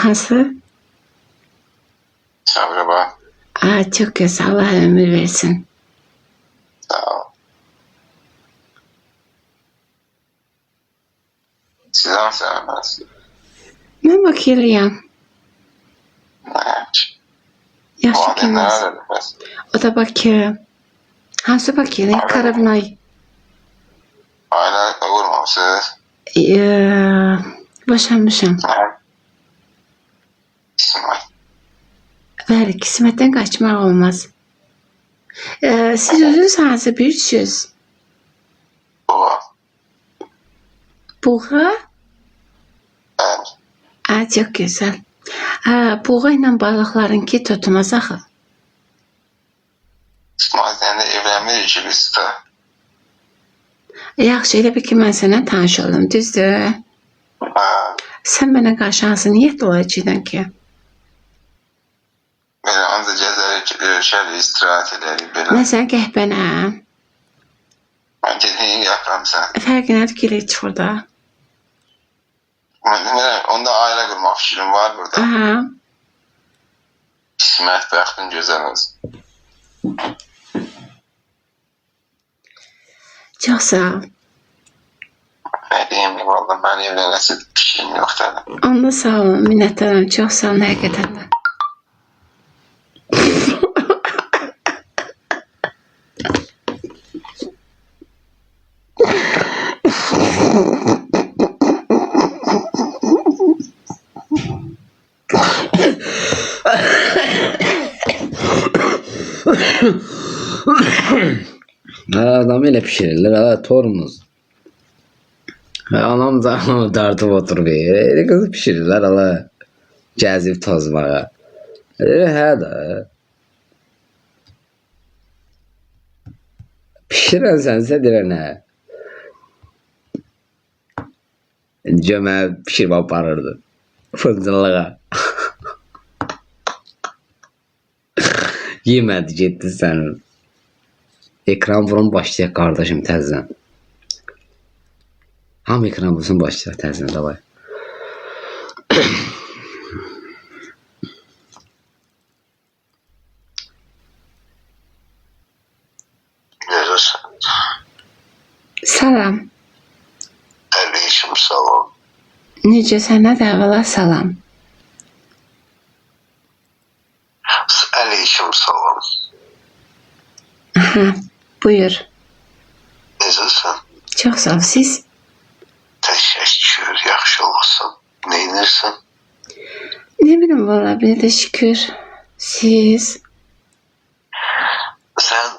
Hansı? Sabri bak. Aa, çok güzel. Allah ömür versin. Sağ ol. Siz hansı sevmezsiniz? Ben bakıyorum. Ne yapmış? Bu Yaxşı adam kimaz. nerede bilmez? O da bakıyor. Hansı bakıyor? Karabınay. Hala vurmamışsınız. Boşanmışam. Ne? İsmail. Bəli, qismətdən qaçmaq olmaz. Siz özünüz hansı büyüksüz? Bu. Buğa? Evet. Aa, çok güzel. Buğa ilə balıqlarınki tutmaz axı. İsmail sen de evlenme işi biz de. Yaxşı, elə bir ki, mən sənə tanış oldum, düzdür? Ha. Sən mənə qarşı hansı niyyətlə olacaqdan ki? Böyle anca cezayir şöyle istirahat edelim. Mən sənə qəhbənəm. Ben dediğin yaparım sen. Fərqi nədir ki, elə çıxır da? Onda aile kurmak fikrim var burada. Aha. İsmet bəxtin güzel olsun. Çox sağ ol. Ne diyeyim ki valla ben evlenesi bir şeyim yok dedim. Onda sağ olun, minnətdaram. Çox sağ olun, həqiqətən də. Adam elə pişirirlər, tormuz. Anam da dartıb oturub, elə qızı pişirirlər, gəzib tozmağa. Hə da. Pişirən sənsə deyirən hə. Cömə pişirib aparırdı. Fırıncılığa. Yemədi, getdi sənin. Ekran vuran başlayaq qardaşım təzdən. Ham ekran vursun başlayaq təzdən, davay. Görürsen. Salam. Əleyhişim salam. Necə sənə də əvvəla salam. Əleyhişim salam. Aha, buyur. Necəsən? Çox sağ ol, siz? Təşəkkür, yaxşı olsun. Neynirsən? Ne bileyim valla, bir de şükür. Siz? Sən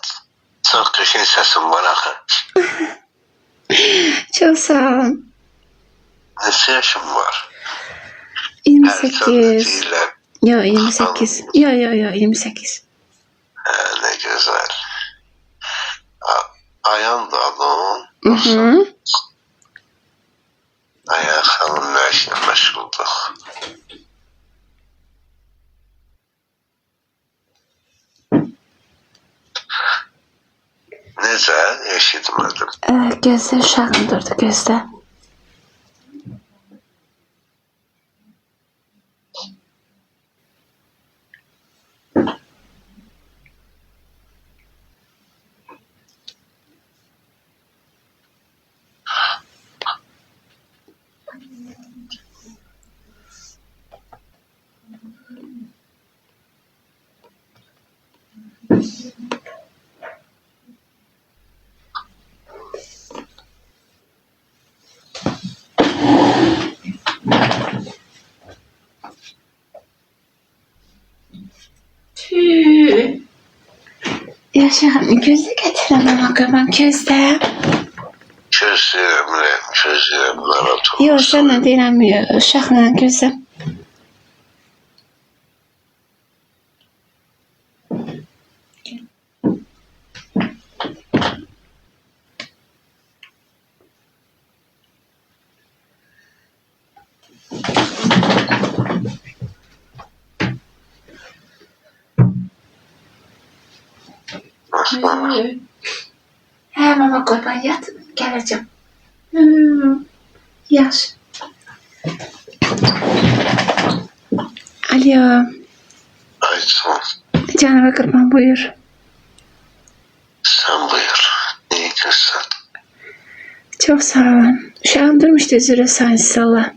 çox qəşəng səsin var axı. Çok sağ olun. Neçə yaşın var? 28. Yo 28. Yo 28. Ne güzel. Ayan da adın. Hı. Ayan xanım nə işlə məşğulduq? Necə? Eşitmədim. Gözde uşağım durdu, gözde. Yaşağım, gözde getiremem akabam, gözde. Çözürüm, narahat olmasın. Yok, sana diremiyor, uşaqla gözde. He mama kurban yat, geleceğim. Yaş. Alo. Aysun, Canıma kurban, buyur. sen buyur. İyi görsen. Çok sağ olun. Uşağım durmuştu, üzere sağ Allah.